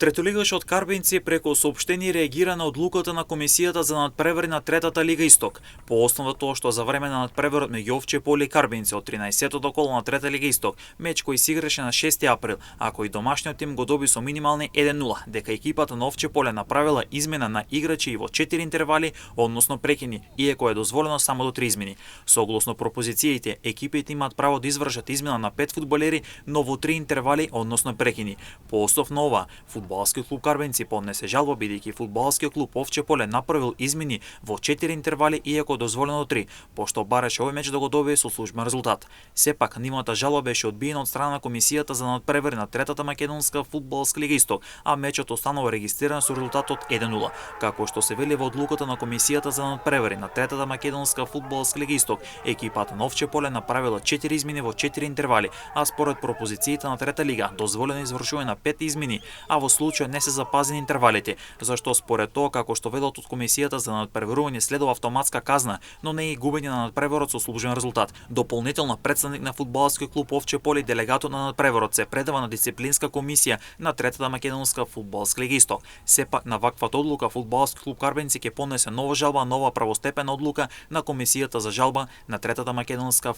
Третолигашот Карбинци преку соопштение реагира на одлуката на Комисијата за надпревари на Третата лига Исток, по основа тоа што за време на надпреварот меѓу Овче поле и Карбинци од 13-тото коло на Трета лига Исток, меч кој се играше на 6 април, а кој домашниот тим го доби со минимални 1-0, дека екипата на Овче поле направила измена на играчи и во 4 интервали, односно прекини, иако е дозволено само до 3 измени. Согласно пропозициите, екипите имаат право да извршат измена на 5 фудбалери, но во 3 интервали, односно прекини. По основ на ова, Фудбалскиот клуб Карбинци поднесе жалба бидејќи фудбалскиот клуб Овче поле направил измени во 4 интервали иако дозволено 3, пошто бараше овој меч да го добие со службен резултат. Сепак, нивната жалба беше одбиена од страна на Комисијата за надпревари на Третата македонска фудбалска лига Исток, а мечот останува регистриран со резултатот 1-0. Како што се вели во одлуката на Комисијата за надпревари на Третата македонска фудбалска лига Исток, екипата на Овче поле направила 4 измени во 4 интервали, а според пропозициите на Трета лига дозволено извршување на 5 измени, а во случај не се запазени интервалите, зашто според тоа како што велат од Комисијата за надпреварување следува автоматска казна, но не и губење на надпреварот со службен резултат. Дополнително представник на фудбалскиот клуб Овче поле, делегатот на надпреварот се предава на дисциплинска комисија на Третата македонска фудбалска лига Исток. Сепак на ваквата одлука фудбалскиот клуб Карбинци ќе поднесе нова жалба, нова правостепена одлука на Комисијата за жалба на Третата македонска